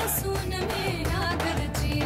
सून मेरा घरची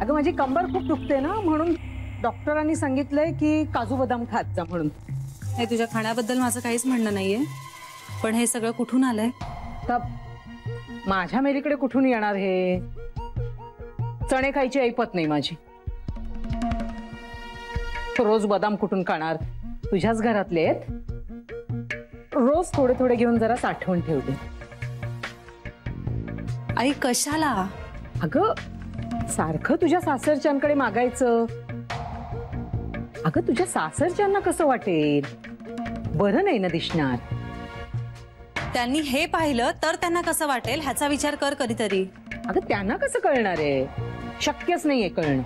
अगं माझी कंबर खूप दुखते ना, म्हणून डॉक्टरांनी सांगितलंय की काजू बदाम खात जा म्हणून. हे तुझ्या खाण्याबद्दल माझं काहीच म्हणणं नाहीये, पण हे सगळं कुठून आलंय? तर माझ्या मेलीकडे कुठून येणार हे? चणे खायची ऐपत नाही माझी. रोज बदाम कुठून खाणार? तुझ्याच घरातले आहेत. रोज थोडे थोडे घेऊन जरा साठवून ठेवले. आई कशाला? अगं सारखं तुझ्या सासरच्यांकडे मागायचं. अगं तुझ्या सासरच्यांना कसं वाटेल? बरं नाही ना दिसणार. त्यांनी हे पाहिलं तर त्यांना कसं वाटेल ह्याचा विचार कर कधीतरी. अगं त्यांना कसं कळणार आहे? शक्यच नाहीये कळणं.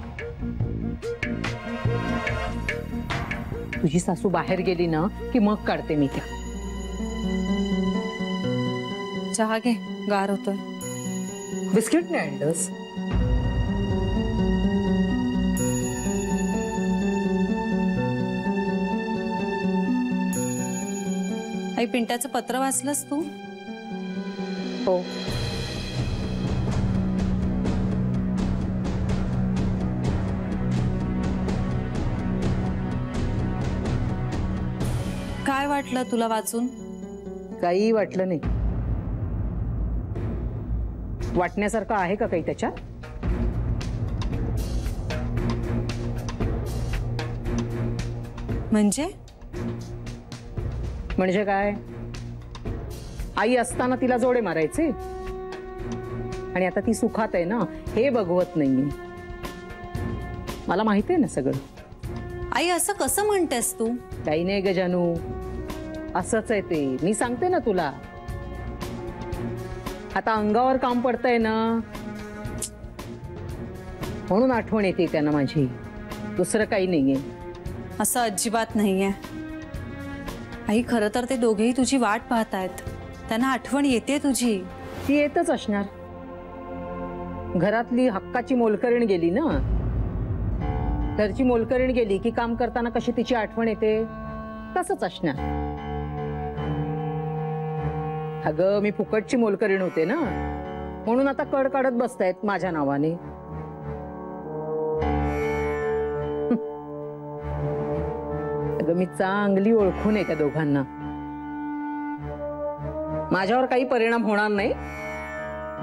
तुझी सासू बाहेर गेली ना की मग काढते मी त्या. चहा घे, गार होतोय. बिस्किट नाही आणलंस? आई पिंट्याचं पत्र वाचलंस तू? हो. काय वाटलं तुला वाचून? काही वाटलं नाही. वाटण्यासारखं आहे का काही त्याच्यात? म्हणजे काय? आई असताना तिला जोडे मारायचे आणि आता ती सुखात आहे ना हे बघवत नाहीये. मला माहिती आहे ना सगळं. आई असं कसं म्हणतेस तू? काही नाही ग जानू, असंच आहे ते. मी सांगते ना तुला. आता अंगावर काम पडतंय ना म्हणून आठवण येते त्यांना माझी. दुसरं काही नाहीये. असं अजिबात नाहीये आई. खरं तर ते दोघेही तुझी वाट पाहतायत. त्यांना आठवण येते तुझी. ती येतच असणार. घरातली हक्काची मोलकरीण गेली ना. घरची मोलकरीण गेली की काम करताना कशी तिची आठवण येते तसंच असणार. अगं मी फुकटची मोलकरीण होते ना म्हणून आता कड काढत बसतायत माझ्या नावाने. अगं मी चांगली ओळखून आहे त्या दोघांना. माझ्यावर काही परिणाम होणार नाही.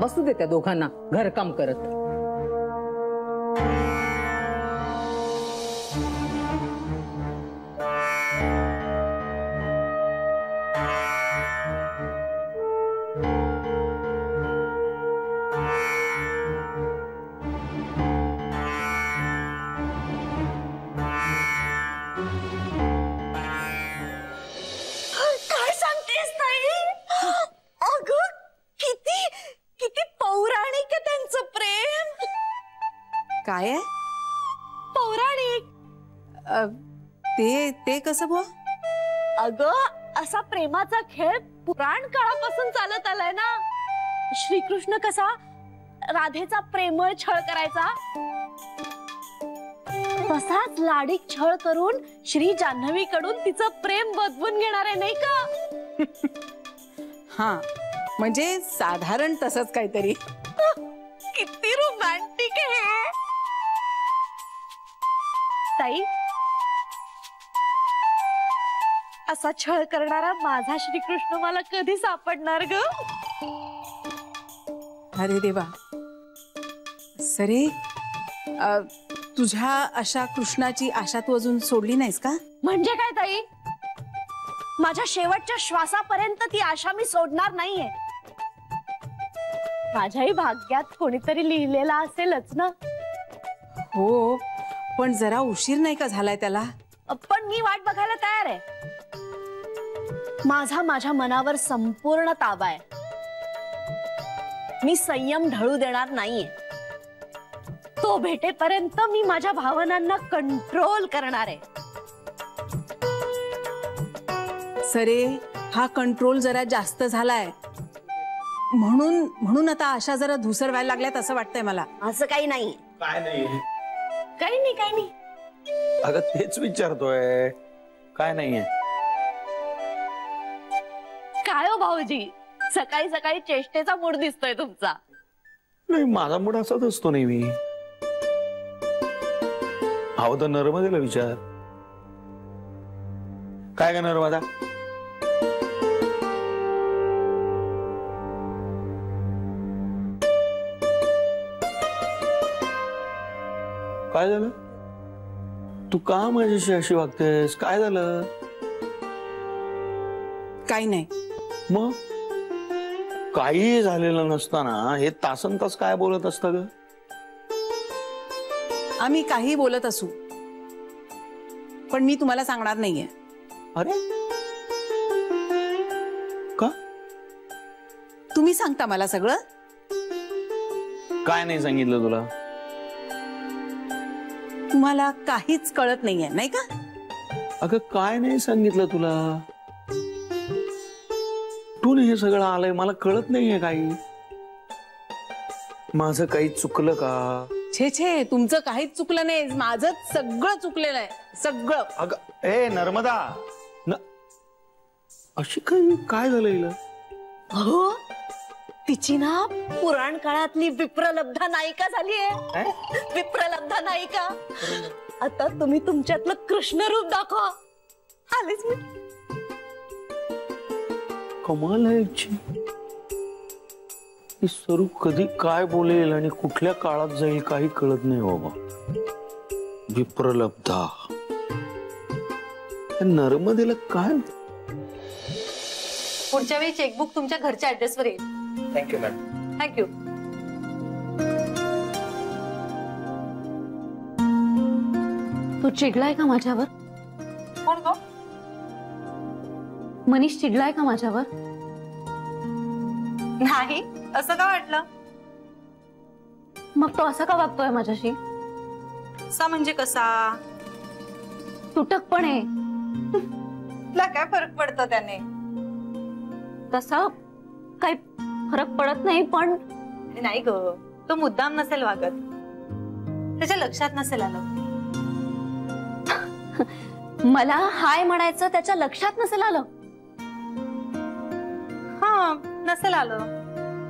बसू दे त्या दोघांना घरकाम करत. काय आहे? पौराणिक. ते कसं बुवा? अगं असा प्रेमाचा खेळ पुराण काळापासून चालत आलाय ना. श्रीकृष्ण कसा राधेचा प्रेमळ छळ करायचा तसाच लाडीक छळ करून श्री जान्हवी कडून तिचं प्रेम बदवून घेणार आहे नाही का? हा म्हणजे साधारण तसंच काहीतरी. किती रोमॅन्टिक आहे ताई. असा छळ करणारा माझा श्रीकृष्ण मला कधी सापडणार ग? अरे देवा. सरे तुझ्या अशा कृष्णाची आशा तू अजून सोडली नाहीस का? म्हणजे काय ताई? माझ्या शेवटच्या श्वासापर्यंत ती आशा मी सोडणार नाहीये. माझ्याही भाग्यात कोणीतरी लिहिलेला असेलच ना. हो पण जरा उशीर नाही का झालाय त्याला? पण मी वाट बघायला तयार आहे. माझ्या मनावर संपूर्ण ताबा आहे. मी संयम ढळू देणार नाहीये. तो भेटेपर्यंत मी माझ्या भावनांना कंट्रोल करणार आहे. सरे, हा कंट्रोल जरा जास्त झालाय, म्हणून आता आशा जरा धुसर व्हायला लागल्यात असं वाटतंय मला. असं काही नाही. काय नाही. काही नाही. अगं तेच विचारतोय, काय नाहीये. काय हो भाऊजी, सकाळी सकाळी चेष्टेचा मूड दिसतोय तुमचा. नाही, माझा मूड असाच असतो नेहमी. हवं तर नर्मदेला विचार. काय का नर्मदा? काय झालं? तू का माझ्याशी अशी वागतेस? काय झालं? काही नाही. मग काही झालेलं नसताना हे तासन तास काय बोलत असतं ग? आम्ही काही बोलत असू, पण मी तुम्हाला सांगणार नाहीये. अरे का? तुम्ही सांगता मला सगळं. काय नाही सांगितलं तुला? तुम्हाला काहीच कळत नाहीये, नाही का? अगं काय नाही सांगितलं तुला? तू हे सगळं आलंय, मला कळत नाहीये काही. माझं काही चुकलं का? छे, तुमचं काहीच चुकलं नाही, माझं सगळं चुकलेलं आहे, सगळं. अगं ए नर्मदा, अशी काय झालं हिला? हो, तिची ना पुराण काळातली विप्रलब्धा नायिका झालीये. विप्रलब्धा नायिका. आता तुम्ही तुमच्यातलं कृष्ण रूप दाखवा. आलेच मी. कमाल आहे हिची. ही सरू कधी काय बोलेल आणि कुठल्या काळात जाईल काही कळत नाही बाबा. विप्रलब्धा. नर्मदेला काय? पुढच्या वेळी चेकबुक तुमच्या घरच्या ऍड्रेसवर येईल. Thank you madam. थँक्यू. तू चिडलाय का माझ्यावर? कोण गो? मनीष चिडलाय का माझ्यावर? नाही, असं का वाटलं? मग तो असा का वागतोय माझ्याशी? कसा म्हणजे कसा? तुटकपणे. तुला काय फरक पडतो त्याने? तसा काही फरक पडत नाही, पण नाही ग, तो मुद्दाम नसेल वागत, त्याच्या लक्षात नसेल आलं. मला हाय म्हणायचं त्याच्या लक्षात नसेल आलं. हा, नसेल आलं.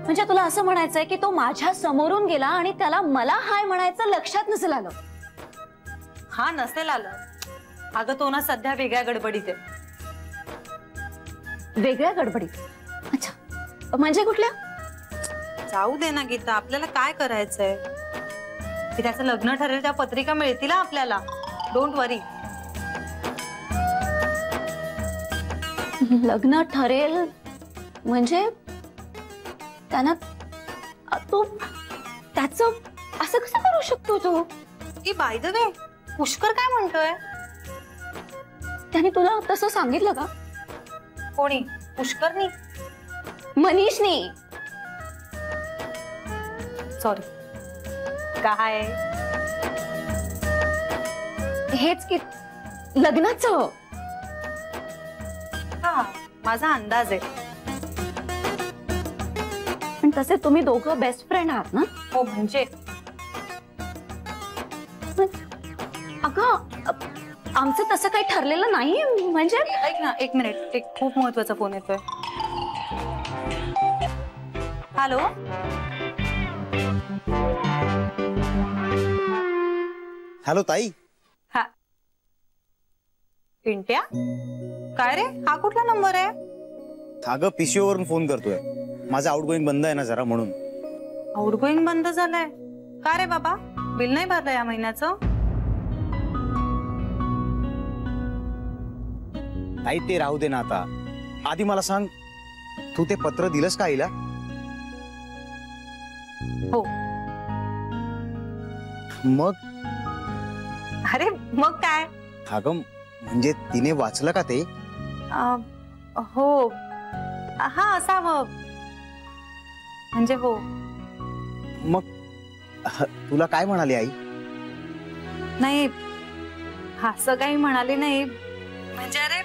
म्हणजे तुला असं म्हणायचंय की तो माझ्या समोरून गेला आणि त्याला मला हाय म्हणायचं लक्षात नसेल आलं? हा, नसेल आलं. अगं तो ना सध्या वेगळ्या गडबडीत आहे. वेगळ्या गडबडीत? अच्छा, म्हणजे कुठल्या? जाऊ दे ना गीता, आपल्याला काय करायचंय? की त्याचं लग्न ठरेल त्या पत्रिका मिळतील आपल्याला. डोंट वरी. लग्न ठरेल म्हणजे त्यानं तो त्याचं असं कसं करू शकतो तो? की बाय द वे, पुष्कर काय म्हणतोय? त्याने तुला तसं सांगितलं का? कोणी? पुष्करनी? मनीषनी. सॉरी. काय? हेच की लग्नाचं. हा, माझा अंदाज आहे. पण तसे तुम्ही दोघं बेस्ट फ्रेंड आहात ना? हो, म्हणजे अगं, आमचं तसं काही ठरलेलं नाही. म्हणजे ऐक ना, एक मिनिट, एक खूप महत्वाचा फोन येतोय. हॅलो. हॅलो ताई. हा, पिंट्या? काय रे, हा कुठला नंबर आहे? अगं PCO वरून फोन करतोय. माझं आउटगोईंग बंद आहे ना जरा, म्हणून. आउटगोईंग बंद झालंय? का रे बाबा, बिल नाही भरलं या महिन्याचं? ताई ते राहू दे ना आता. आधी मला सांग, तू ते पत्र दिलंस का आईला? हो. मग? अरे मग काय? अगं म्हणजे तिने वाचलं का ते? हो, हा असावं. म्हणजे हो. मग तुला काय म्हणाली आई? नाही, असं काही म्हणाली नाही. म्हणजे अरे,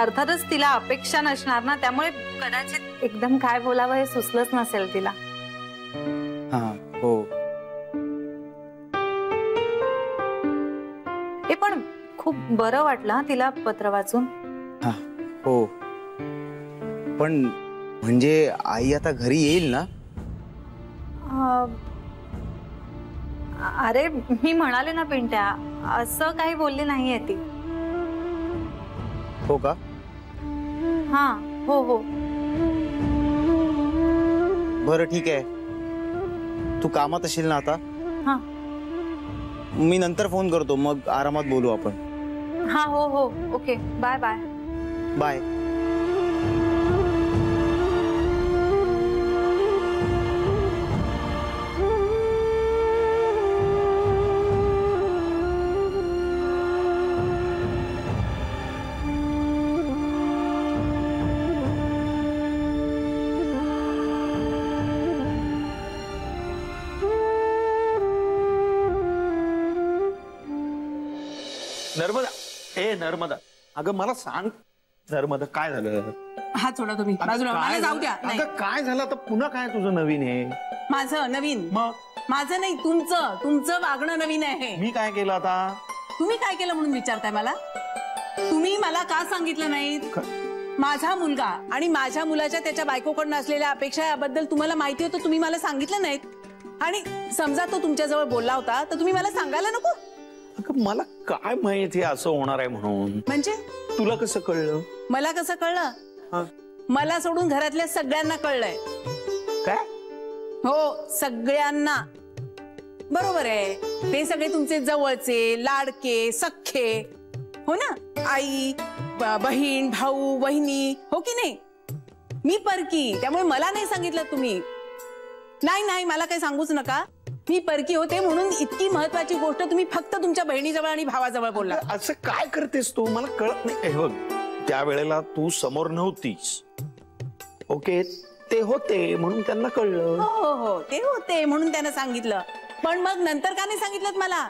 अर्थातच तिला अपेक्षा नसणार ना, त्यामुळे कदाचित एकदम काय बोलावं हे सुचलंच नसेल तिला. हा हो. हे पण खूप बरं वाटलं हा तिला पत्र वाचून. हा हो. पण म्हणजे आई आता घरी येईल ना? अरे मी म्हणाले ना पिंट्या, असं काही बोलली नाहीये ती. हो का? हा हो हो. बरं ठीक आहे. तू कामात असेल ना आता? हा. मी नंतर फोन करतो, मग आरामात बोलू आपण. हा हो हो. Okay, bye bye. Bye. Narmada, ए नर्मदा, अगं मला सांग नर्मदा, काय झालं? हा सोडा तुम्ही बाजूला, मला जाऊ द्या. नाही, अगं काय झालं आता? पुन्हा काय तुझं नवीन आहे? माझं नवीन? मग माझं नाही, तुमचं वागणं नवीन आहे. मी काय केलं आता? तुम्ही काय केलं म्हणून विचारताय मला? तुम्ही मला का सांगितलं नाहीत? माझा मुलगा आणि माझ्या मुलाच्या त्याच्या बायकोकडनं असलेल्या अपेक्षा याबद्दल तुम्हाला माहिती होतं, तुम्ही मला सांगितलं नाहीत. आणि समजा तो तुमच्याजवळ बोलला होता तर तुम्ही मला सांगायला नको? अगं मला काय माहिती असं होणार आहे म्हणून. म्हणजे तुला कसं कळलं? मला कसं कळलं? हा. मला सोडून घरातल्या सगळ्यांना कळलंय. काय? हो, सगळ्यांना. बरोबर आहे, ते सगळे तुमचे जवळचे, लाडके, सख्खे, हो ना? आई, बहीण, भाऊ, वहिनी, हो की नाही? मी परकी, त्यामुळे मला नाही सांगितलं तुम्ही. नाही, मला काही सांगूच नका. मी परकी होते म्हणून इतकी महत्वाची गोष्ट तुम्ही फक्त तुमच्या बहिणीजवळ आणि भावाजवळ बोलला. असं काय करतेस तू? मला कळत नाही. बघ, त्यावेळेला तू समोर नव्हतीस. ओके, ते होते म्हणून त्यांना कळलं. हो, ते होते म्हणून त्यांना सांगितलं. पण मग नंतर का नाही सांगितलं मला?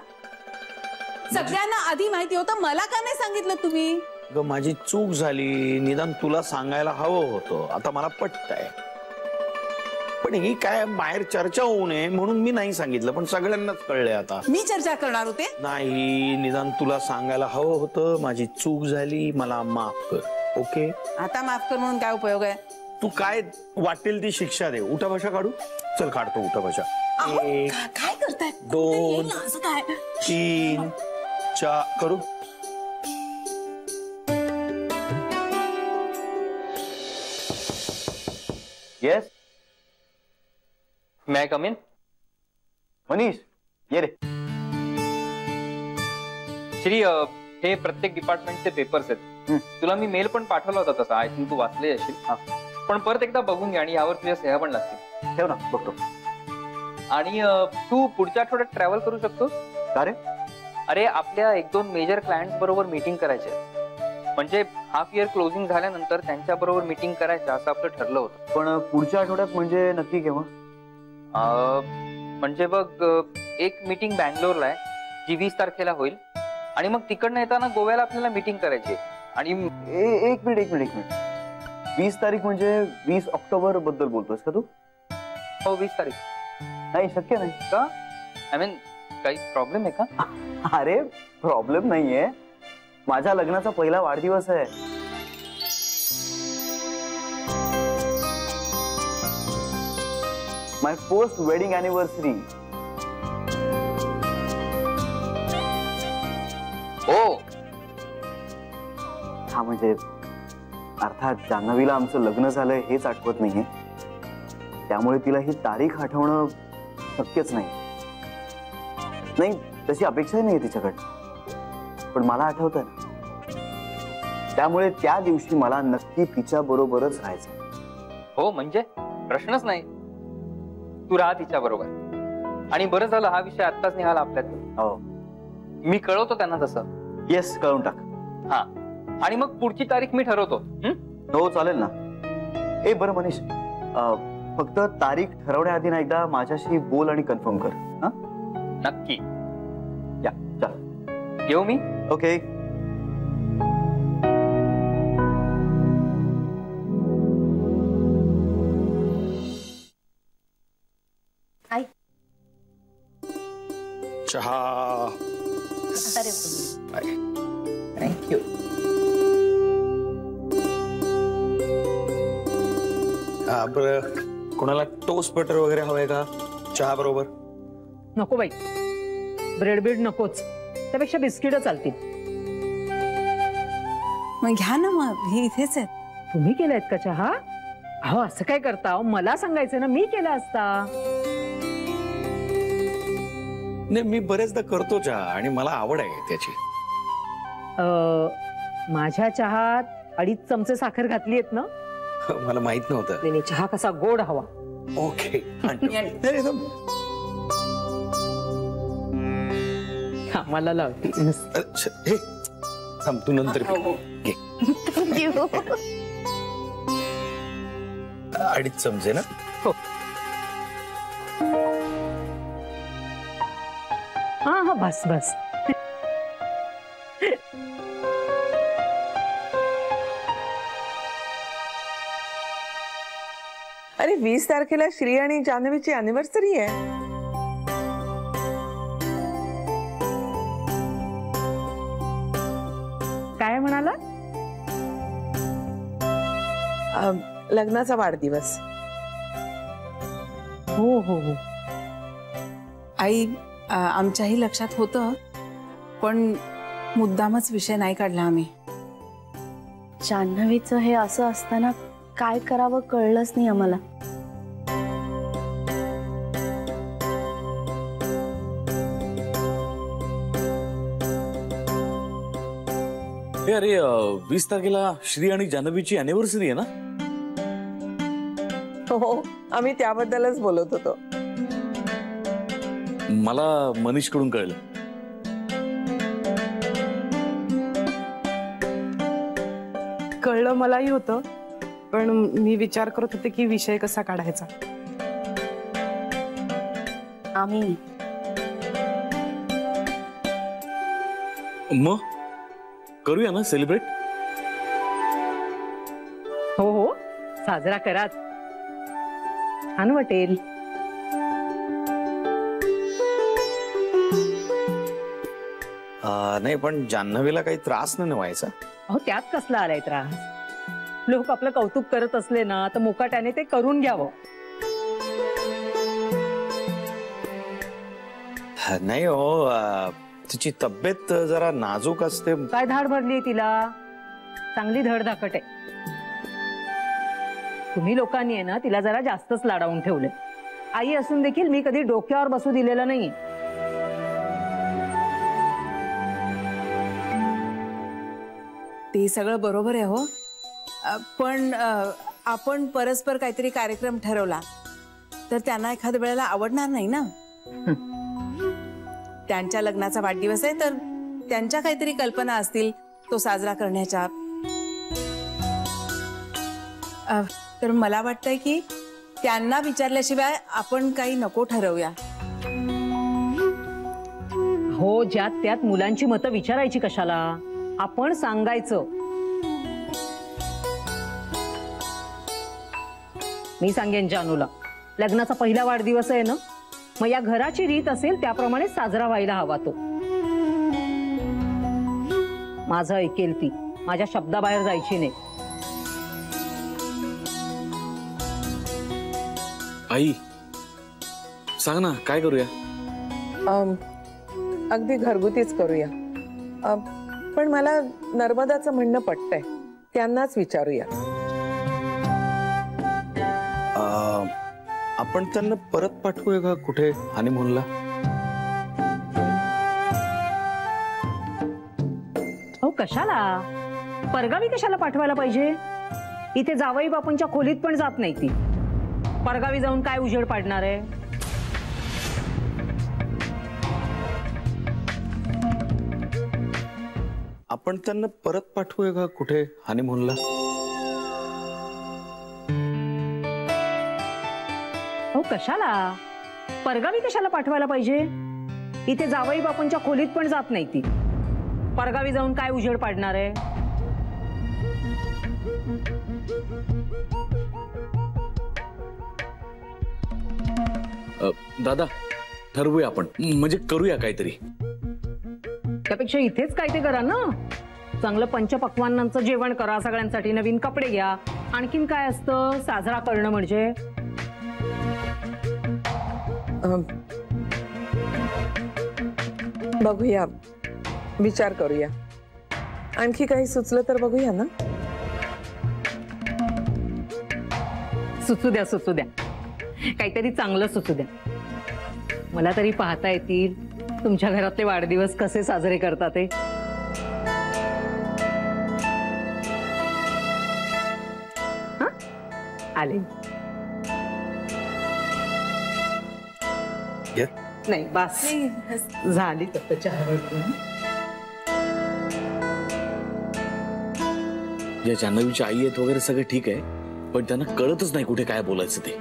सगळ्यांना आधी माहिती होतं, मला का नाही सांगितलं तुम्ही? ग माझी चूक झाली, निदान तुला सांगायला हवं होतं. आता मला पटतंय, पण ही काय बाहेर चर्चा होऊ नये म्हणून मी नाही सांगितलं, पण सगळ्यांनाच कळलंय आता. मी चर्चा करणार होते? नाही, निदान तुला सांगायला हवं होतं. माझी चूक झाली, मला माफ कर. ओके? आता माफ कर म्हणून काय उपयोग आहे? तू काय वाटेल ती शिक्षा दे. उठा भाषा काढू? चल काढतो उठा भाषा. एक, काय करताय? 2, असं काय? 3, 4 करू. येस, मैं कम इन? मनीष ये रे. श्री, हे प्रत्येक डिपार्टमेंटचे पेपर्स आहेत. तुला मी मेल पण पाठवला होता तसा. आय थिंक तू वाचले असेल. पण परत एकदा बघून घे आणि यावर तुझ्या सह्या पण लागतील. ठेव ना, बघतो. आणि तू पुढच्या आठवड्यात ट्रॅव्हल करू शकतोस का रे? अरे, आपल्या 1-2 मेजर क्लायंट्स बरोबर मीटिंग करायचे. म्हणजे हाफ इयर क्लोजिंग झाल्यानंतर त्यांच्या बरोबर मीटिंग करायचं असं आपलं ठरलं होतं. पण पुढच्या आठवड्यात म्हणजे नक्की केव्हा? म्हणजे बघ, एक मीटिंग बँगलोरला आहे जी 20 तारखेला होईल. आणि मग तिकडनं येताना गोव्याला आपल्याला मीटिंग करायची. आणि एक मिनिट 20 तारीख म्हणजे 20 ऑक्टोबर बद्दल बोलतोस का तू? हो, 20 तारीख. नाही, शक्य नाही का? आय मीन, काही प्रॉब्लेम आहे का? अरे प्रॉब्लेम नाहीये, माझ्या लग्नाचा पहिला वाढदिवस आहे. माय फर्स्ट वेडिंग अॅनिव्हर्सरी. हो. हा म्हणजे अर्थात जान्हवीला आमचं लग्न झालंय हेच आठवत नाहीये, त्यामुळे तिला ही तारीख आठवणं शक्यच नाही. तशी अपेक्षाही नाही तिच्याकडे, पण मला आठवतंय ना, त्यामुळे त्या दिवशी मला नक्की तिच्या बरोबरच राहायचं. हो, म्हणजे प्रश्नच नाही. तू राहा तिच्या बरोबर. आणि बरं झालं हा विषय आत्ताच निघाला आपल्यात. हो, मी कळवतो त्यांना तसं. येस, कळवून टाक. हा, आणि मग पुढची तारीख मी ठरवतो. हो चालेल ना. ए बरं मनीष, फक्त तारीख ठरवण्याआधी ना एकदा माझ्याशी बोल आणि कन्फर्म कर. हा नक्की. या चल येऊ मी. ओके. चहा. थँक्यू. बरं, कोणाला टोस्ट बटर वगैरे हवंय का चहा बरोबर? नको बाई, ब्रेड बीड नकोच, त्यापेक्षा बिस्किट चालतील. मग घ्या ना, मग हे इथेच आहेत. तुम्ही केलायत का चहा? अहो असं काय करता, मला सांगायचं ना, मी केला असता. नाही, मी बरेचदा करतो चहा आणि मला आवड आहे त्याची. माझ्या चहात 2.5 चमचे साखर घातली आहेत ना? मला माहित नव्हतं. नाही, चहा कसा गोड हवा. ओके. मला लावते. हे थांब, तू नंतर घे. 2.5 चमचे ना? हो. हा बस बस. अरे 20 तारखेला श्री आणि जान्हवीची अॅनिव्हर्सरी आहे. काय म्हणाला? लग्नाचा वाढदिवस. हो हो हो. आई, आमच्याही लक्षात होतं, पण मुद्दामच विषय नाही काढला आम्ही. जान्हवीचं हे असं असताना काय करावं कळलंच नाही आम्हाला. अरे 20 तारखेला श्री आणि जान्हवीची अॅनिव्हर्सरी आहे ना? हो, आम्ही त्याबद्दलच बोलत होतो. मला मनीष कडून कळलं. कळलं मलाही होतं, पण मी विचार करत होते की विषय कसा काढायचा. आम्ही मग करूया ना सेलिब्रेट? हो हो, साजरा कराच, छान वाटेल. नाही, पण जान्हवीला काही त्रास नाही व्हायचा? अहो त्यात कसला आलाय त्रास? लोक आपलं कौतुक करत असले ना, तर मुकाट्याने ते करून घ्यावं. नाही हो, तिची तब्येत जरा नाजूक असते. काय धाड भरली तिला? चांगली धडधाकट आहे. तुम्ही लोकांनी आहे ना, तिला जरा जास्तच लाडावून ठेवले. आई असून देखील मी कधी डोक्यावर बसू दिलेलं नाही. ते सगळं बरोबर आहे हो, पण आपण परस्पर काहीतरी कार्यक्रम ठरवला तर त्यांना एखाद्या वेळेला आवडणार नाही ना. त्यांच्या लग्नाचा वाढदिवस आहे, तर त्यांच्या काहीतरी कल्पना असतील तो साजरा करण्याच्या. तर मला वाटतंय की त्यांना विचारल्याशिवाय आपण काही नको ठरवूया. हो, ज्यात त्यात मुलांची मतं विचारायची कशाला? आपण सांगायचं. मी सांगेन जानूला, लग्नाचा पहिला वाढदिवस आहे ना, मग या घराची रीत असेल त्याप्रमाणे साजरा व्हायला हवा तो. माझं ऐकेल ती, माझ्या शब्दाबाहेर जायची नाही. आई सांग ना, काय करूया? अगदी घरगुतीच करूया. पण मला नर्मदाचं म्हणणं पटतंय, त्यांनाच विचारूया. आपण त्यांना परत पाठवूया का कुठे हनीमूनला? हो कशाला? परगावी कशाला पाठवायला पाहिजे? इथे जावई बापूंच्या खोलीत पण जात नाही ती. परगावी जाऊन काय उजेड पाडणार आहे? आपण आपण त्यांना परत पाठवूया का कुठे हनीमूनला? हो कशाला, परगावी कशाला पाठवायला पाहिजे? इथे जावई बापूंच्या खोलीत पण जात नाही ती. परगावी जाऊन काय उजेड पाडणार आहे? दादा ठरवूया आपण, म्हणजे करूया काहीतरी. त्यापेक्षा इथेच काय ते करा ना. चांगलं पंचपक्वान्नांचं जेवण करा, सगळ्यांसाठी नवीन कपडे घ्या. आणखीन काय असतं साजरा करणं म्हणजे? बघूया, विचार करूया. आणखी काही सुचलं तर बघूया ना. सुचू द्या, सुचू द्या, काहीतरी चांगलं सुचू द्या. मला तरी पाहता येतील तुमच्या घरातले वाढदिवस कसे साजरे करतात ते. हा, आले. नाही बस झाली तर या जान्हवीची आई आहेत वगैरे सगळं ठीक आहे, पण त्यांना कळतच नाही कुठे काय बोलायचं ते.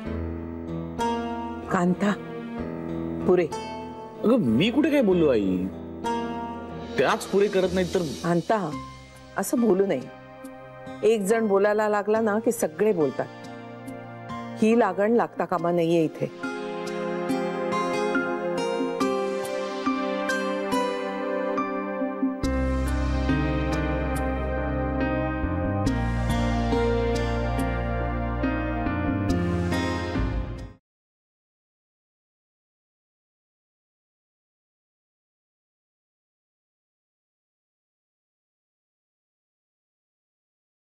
कांता पुरे. अगं मी कुठे काय बोललो आई? त्याच पुरे करत नाहीत तर. कांता असं बोलू नये. एक जण बोलायला लागला ना की सगळे बोलतात. ही लागण लागता कामा नाहीये इथे.